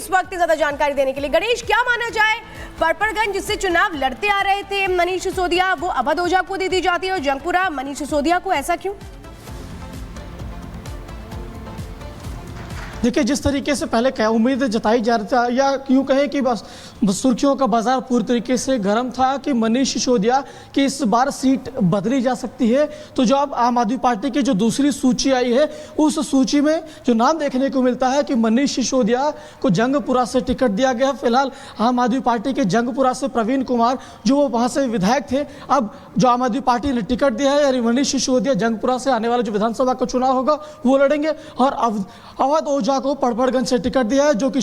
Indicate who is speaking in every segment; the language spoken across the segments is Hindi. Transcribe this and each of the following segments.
Speaker 1: इस वक्त ज्यादा जानकारी देने के लिए। गणेश, क्या माना जाए, पड़पड़गंज जिससे चुनाव लड़ते आ रहे थे मनीष सिसोदिया, वो अवध ओझा को दे दी जाती है और जंगपुरा मनीष सिसोदिया को, ऐसा क्यों?
Speaker 2: देखिए, जिस तरीके से पहले क्या उम्मीद जताई जा रही थी, या यूँ कहें कि बस सुर्खियों का बाजार पूरी तरीके से गर्म था कि मनीष सिसोदिया की इस बार सीट बदली जा सकती है। तो जो अब आम आदमी पार्टी की जो दूसरी सूची आई है, उस सूची में जो नाम देखने को मिलता है कि मनीष सिसोदिया को जंगपुरा से टिकट दिया गया। फिलहाल आम आदमी पार्टी के जंगपुरा से प्रवीण कुमार, जो वहाँ से विधायक थे, अब जो आम आदमी पार्टी ने टिकट दिया है, यानी मनीष सिसोदिया जंगपुरा से आने वाला जो विधानसभा का चुनाव होगा वो लड़ेंगे। और अवध ओझा को पड़पड़गंज से टिकट दिया है, जो कि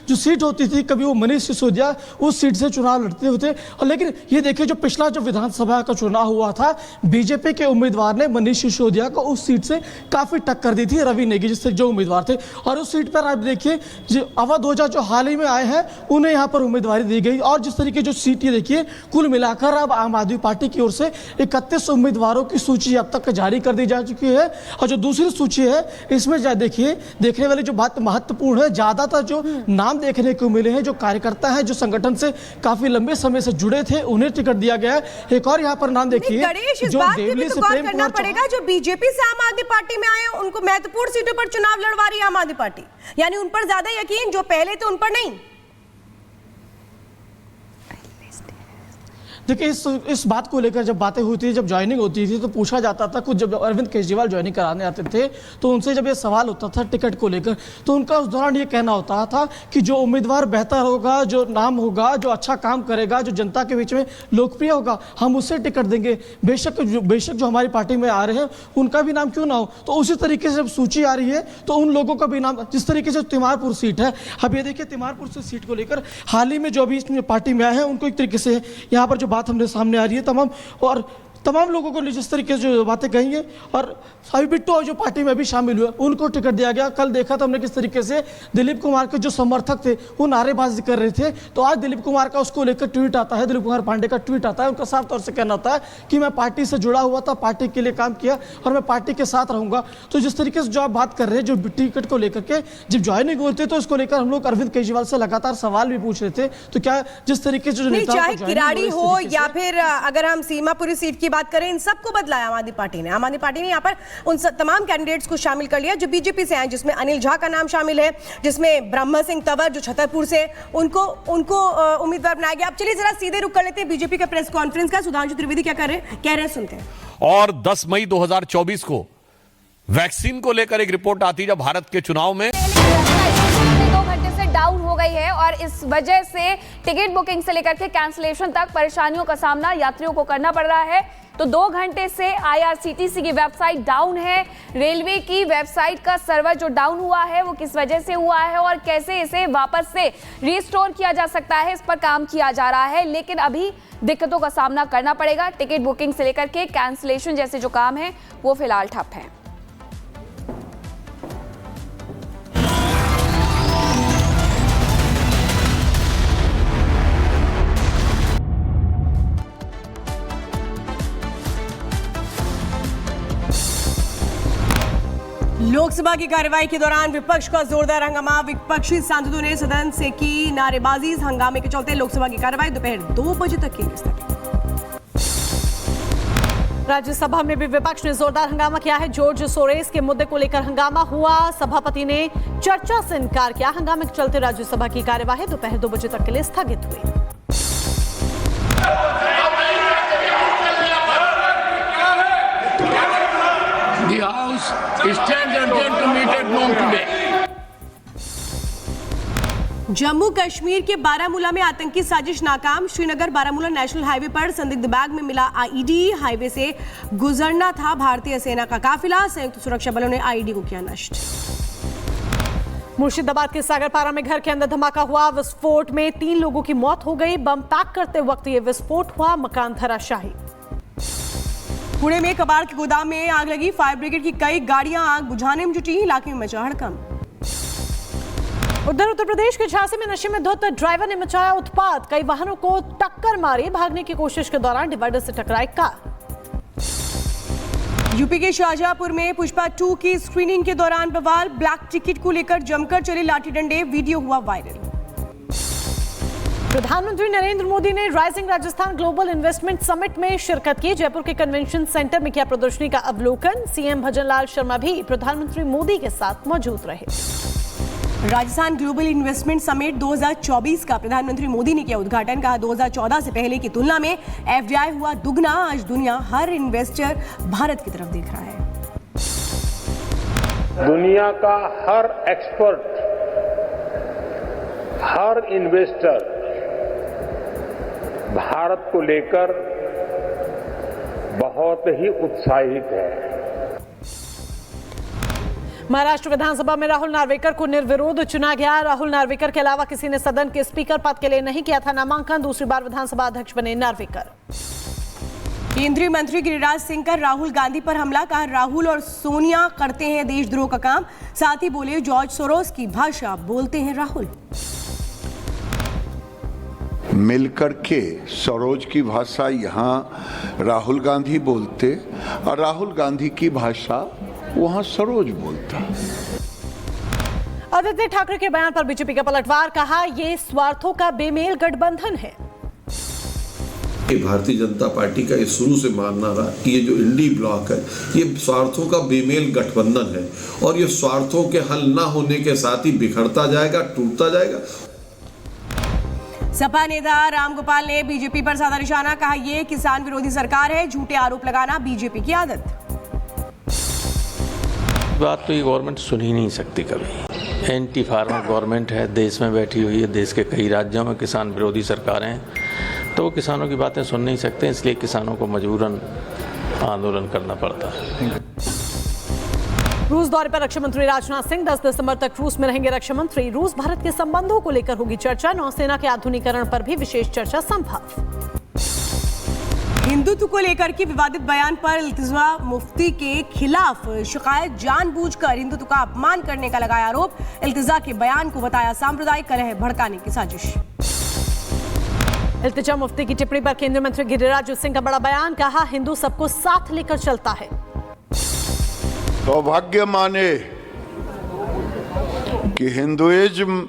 Speaker 2: जो सीट होती थी कभी वो मनीष सिसोदिया उस सीट से चुनाव लड़ते होते। और लेकिन ये देखिए, जो पिछला जो विधानसभा का चुनाव हुआ था, बीजेपी के उम्मीदवार ने मनीष सिसोदिया को उस सीट से काफी टक्कर दी थी, रवि नेगी जिससे जो उम्मीदवार थे। और उस सीट पर आप देखिए, जो अवध ओझा जो हाल ही में आए हैं, उन्हें यहाँ पर उम्मीदवारी दी गई। और जिस तरीके जो सीट, ये देखिए, कुल मिलाकर अब आम आदमी पार्टी की ओर से 31 उम्मीदवारों की सूची अब तक जारी कर दी जा चुकी है। और जो दूसरी सूची है, इसमें देखिए, देखने वाली जो बात महत्वपूर्ण है, ज्यादातर जो नाम देखने को मिले हैं, जो कार्यकर्ता हैं, जो संगठन से काफी लंबे समय से जुड़े थे, उन्हें टिकट दिया गया है। एक और यहाँ पर नाम देखिए,
Speaker 1: जो देवली से प्रेम करना पड़ेगा, जो बीजेपी से आम आदमी पार्टी में आए, उनको महत्वपूर्ण सीटों पर चुनाव लड़वा रही है आम आदमी पार्टी, यानी उन पर ज्यादा यकीन, जो पहले थे उन पर नहीं।
Speaker 2: देखिए, इस बात को लेकर जब बातें होती थी, जब ज्वाइनिंग होती थी, तो पूछा जाता था, कुछ जब अरविंद केजरीवाल ज्वाइनिंग कराने आते थे तो उनसे जब ये सवाल होता था टिकट को लेकर, तो उनका उस दौरान ये कहना होता था कि जो उम्मीदवार बेहतर होगा, जो नाम होगा, जो अच्छा काम करेगा, जो जनता के बीच में लोकप्रिय होगा, हम उससे टिकट देंगे, बेशक जो हमारी पार्टी में आ रहे हैं उनका भी नाम क्यों ना हो। तो उसी तरीके से जब सूची आ रही है तो उन लोगों का भी नाम, जिस तरीके से तिमारपुर सीट है, अब ये देखिए, तिमारपुर से सीट को लेकर हाल ही में जो अभी इसमें पार्टी में आए हैं, उनको एक तरीके से यहाँ पर जो बात हमने सामने आ रही है, तमाम लोगों को जिस तरीके से जो बातें कही हैं, और अभी बिट्टू जो पार्टी में भी शामिल हुए, उनको टिकट दिया गया। कल देखा था हमने किस तरीके से दिलीप कुमार के जो समर्थक थे वो नारेबाजी कर रहे थे। तो आज दिलीप कुमार का उसको लेकर ट्वीट आता है, दिलीप कुमार पांडे का ट्वीट आता है, उनका साफ तौर से कहना होता है कि मैं पार्टी से जुड़ा हुआ था, पार्टी के लिए काम किया और मैं पार्टी के साथ रहूंगा। तो जिस तरीके से जो आप बात कर रहे हैं, जो टिकट को लेकर के जब ज्वाइनिंग होती है, तो इसको लेकर हम लोग अरविंद केजरीवाल से लगातार सवाल भी पूछ रहे थे। तो क्या जिस तरीके से
Speaker 1: चाहे किराड़ी हो या फिर अगर हम सीमापुरी सीट की बात करें, इन सबको बदला है आम आदमी पार्टी ने। आम आदमी पार्टी ने यहाँ पर उन तमाम कैंडिडेट्स को शामिल कर लिया जो बीजेपी से आए, जिसमें अनिल झा का नाम शामिल है, जिसमें ब्रह्म सिंह तंवर जो छतरपुर से, उनको उम्मीदवार बनाया गया। अब चलिए जरा सीधे रुक कर लेते हैं बीजेपी के प्रेस कॉन्फ्रेंस का। सुधांशु त्रिवेदी क्या कह रहे हैं, सुनते हैं।
Speaker 3: और 10 मई 2024 को वैक्सीन को लेकर एक रिपोर्ट आती है भारत के चुनाव में
Speaker 4: 2 घंटे से डाउन हो गई है और इस वजह से टिकट बुकिंग से लेकर के कैंसिलेशन तक परेशानियों का सामना यात्रियों को करना पड़ रहा है। तो 2 घंटे से IRCTC की वेबसाइट डाउन है, रेलवे की वेबसाइट का सर्वर जो डाउन हुआ है वो किस वजह से हुआ है और कैसे इसे वापस से रिस्टोर किया जा सकता है, इस पर काम किया जा रहा है। लेकिन अभी दिक्कतों का सामना करना पड़ेगा। टिकट बुकिंग से लेकर के कैंसिलेशन जैसे जो काम है वो फिलहाल ठप है।
Speaker 1: लोकसभा की कार्यवाही के दौरान विपक्ष का जोरदार हंगामा, विपक्षी सांसदों ने सदन से की नारेबाजी। हंगामे के चलते लोकसभा की कार्यवाही दोपहर 2 बजे तक के लिए स्थगित।
Speaker 5: राज्यसभा में भी विपक्ष ने जोरदार हंगामा किया है। जॉर्ज सोरेस के मुद्दे को लेकर हंगामा हुआ, सभापति ने चर्चा से इनकार किया। हंगामे के चलते राज्यसभा की कार्यवाही दोपहर 2 बजे तक के लिए स्थगित हुई।
Speaker 6: The House stands adjourned to meet at noon today.
Speaker 1: Jammu Kashmir के बारामूला में आतंकी साजिश नाकाम। श्रीनगर बारामूला नेशनल हाईवे पर संदिग्ध बैग में मिला आईडी। हाईवे से गुजरना था भारतीय सेना का काफिला, संयुक्त सुरक्षा बलों ने आईडी को किया नष्ट।
Speaker 5: मुर्शिदाबाद के सागरपारा में घर के अंदर धमाका हुआ। विस्फोट में 3 लोगों की मौत हो गई। बम पैक करते वक्त यह विस्फोट हुआ, मकान धराशायी।
Speaker 1: पुणे में कबाड़ के गोदाम में आग लगी। फायर ब्रिगेड की कई गाड़ियां आग बुझाने में जुटी। इलाके में मचा हड़कंप।
Speaker 5: उधर उत्तर प्रदेश के झांसी में नशे में धुत ड्राइवर ने मचाया उत्पात। कई वाहनों को टक्कर मारी। भागने की कोशिश के दौरान डिवाइडर से टकराई कार।
Speaker 1: यूपी के शाहजहांपुर में पुष्पा 2 की स्क्रीनिंग के दौरान बवाल। ब्लैक टिकट को लेकर जमकर चले लाठी डंडे, वीडियो हुआ वायरल।
Speaker 5: प्रधानमंत्री नरेंद्र मोदी ने rising Rajasthan global investment summit में शिरकत की। जयपुर के कन्वेंशन सेंटर में किया प्रदर्शनी का अवलोकन। सीएम भजनलाल शर्मा भी प्रधानमंत्री मोदी के साथ मौजूद रहे।
Speaker 1: राजस्थान ग्लोबल इन्वेस्टमेंट समिट 2024 का प्रधानमंत्री मोदी ने किया उद्घाटन। कहा 2014 से पहले की तुलना में एफडीआई हुआ दुगना। आज दुनिया हर इन्वेस्टर भारत की तरफ देख रहा है।
Speaker 7: दुनिया का हर एक्सपर्ट, हर इन्वेस्टर भारत को लेकर बहुत ही उत्साहित है।
Speaker 5: महाराष्ट्र विधानसभा में राहुल नार्वेकर को निर्विरोध चुना गया। राहुल नार्वेकर के अलावा किसी ने सदन के स्पीकर पद के लिए नहीं किया था नामांकन। दूसरी बार विधानसभा अध्यक्ष बने नार्वेकर।
Speaker 1: केंद्रीय मंत्री गिरिराज सिंह का राहुल गांधी पर हमला। कहा राहुल और सोनिया करते हैं देशद्रोह का काम। साथ ही बोले जॉर्ज सोरोस की भाषा बोलते हैं राहुल।
Speaker 8: मिलकर के सरोज की भाषा यहाँ राहुल गांधी बोलते और राहुल गांधी की भाषा वहाँ सरोज बोलता।
Speaker 5: आदित्य ठाकरे के बयान पर बीजेपी का पलटवार। कहा ये स्वार्थों का बेमेल गठबंधन है।
Speaker 9: भारतीय जनता पार्टी का ये शुरू से मानना रहा कि ये जो इंडी ब्लॉक है ये स्वार्थों का बेमेल गठबंधन है और ये स्वार्थों के हल ना होने के साथ ही बिखरता जाएगा, टूटता जाएगा।
Speaker 1: सपा नेता रामगोपाल ने बीजेपी पर साधा निशाना। कहा यह किसान विरोधी सरकार है। झूठे आरोप लगाना बीजेपी की आदत।
Speaker 10: बात तो ये गवर्नमेंट सुन ही नहीं सकती कभी। एंटी फार्मर गवर्नमेंट है, देश में बैठी हुई है, देश के कई राज्यों में किसान विरोधी सरकारें हैं, तो वो किसानों की बातें सुन नहीं सकते। इसलिए किसानों को मजबूरन आंदोलन करना पड़ता है।
Speaker 5: रूस दौरे पर रक्षा मंत्री राजनाथ सिंह 10 दिसंबर तक रूस में रहेंगे। रक्षा मंत्री रूस भारत के संबंधों को लेकर होगी चर्चा। नौसेना के आधुनिकीकरण पर भी विशेष चर्चा संभव।
Speaker 1: हिंदुत्व को लेकर के विवादित बयान पर इल्तिजा मुफ्ती के खिलाफ शिकायत। जानबूझकर हिंदुत्व का अपमान करने का लगाया आरोप। इल्तिजा के बयान को बताया सांप्रदायिक कलह भड़काने की साजिश।
Speaker 5: इल्तिजा मुफ्ती की टिप्पणी पर केंद्रीय मंत्री गिरिराज सिंह का बड़ा बयान। कहा हिंदू सबको साथ लेकर चलता है।
Speaker 8: सौभाग्य माने कि हिंदुइज्म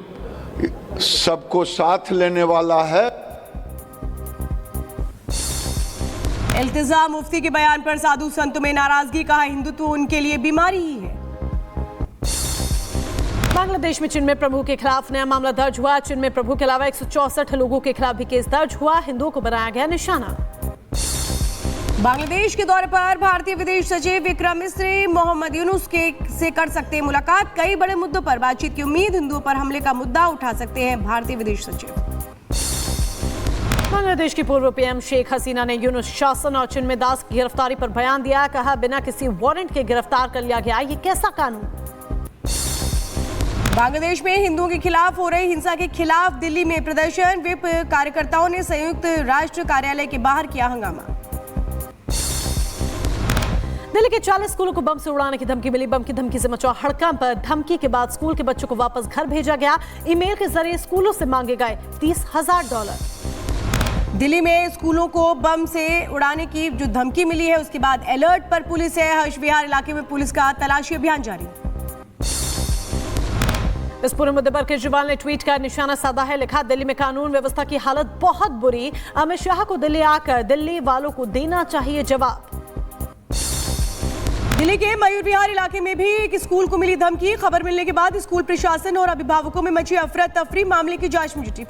Speaker 8: सबको साथ लेने वाला है।
Speaker 1: इल्तिजा मुफ्ती के बयान पर साधु संतों में नाराजगी। कहा हिंदुत्व उनके लिए बीमारी ही है।
Speaker 5: बांग्लादेश में चिन्मय प्रभु के खिलाफ नया मामला दर्ज हुआ। चिन्मय प्रभु के अलावा 164 लोगों के खिलाफ भी केस दर्ज हुआ। हिंदुओं को बनाया गया निशाना।
Speaker 1: बांग्लादेश के दौरे पर भारतीय विदेश सचिव विक्रम मिस्री मोहम्मद यूनुस से कर सकते हैं मुलाकात। कई बड़े मुद्दों पर बातचीत की उम्मीद। हिंदुओं पर हमले का मुद्दा उठा सकते हैं भारतीय विदेश सचिव।
Speaker 5: बांग्लादेश की पूर्व पीएम शेख हसीना ने यूनुस शासन और चिन्मय दास की गिरफ्तारी पर बयान दिया। कहा बिना किसी वारंट के गिरफ्तार कर लिया गया, ये कैसा कानून।
Speaker 1: बांग्लादेश में हिंदुओं के खिलाफ हो रही हिंसा के खिलाफ दिल्ली में प्रदर्शन। विप कार्यकर्ताओं ने संयुक्त राष्ट्र कार्यालय के बाहर किया हंगामा।
Speaker 5: दिल्ली के 40 स्कूलों को बम से उड़ाने की धमकी मिली। बम की धमकी से मचा हड़कंप। धमकी के बाद स्कूल के बच्चों को वापस घर भेजा गया। ईमेल के जरिए स्कूलों से मांगे गए $30,000।
Speaker 1: दिल्ली में स्कूलों को बम से उड़ाने की जो धमकी मिली है उसके बाद अलर्ट पर पुलिस है। हर्ष विहार इलाके में पुलिस का तलाशी अभियान जारी।
Speaker 5: इस पूरे मुद्दे पर केजरीवाल ने ट्वीट कर निशाना साधा है। लिखा दिल्ली में कानून व्यवस्था की हालत बहुत बुरी। अमित शाह को दिल्ली आकर दिल्ली वालों को देना चाहिए जवाब।
Speaker 1: दिल्ली के मयूर विहार इलाके में भी एक स्कूल को मिली धमकी। खबर मिलने के बाद स्कूल प्रशासन और अभिभावकों में मची अफरा तफरी। मामले की जांच में जुटी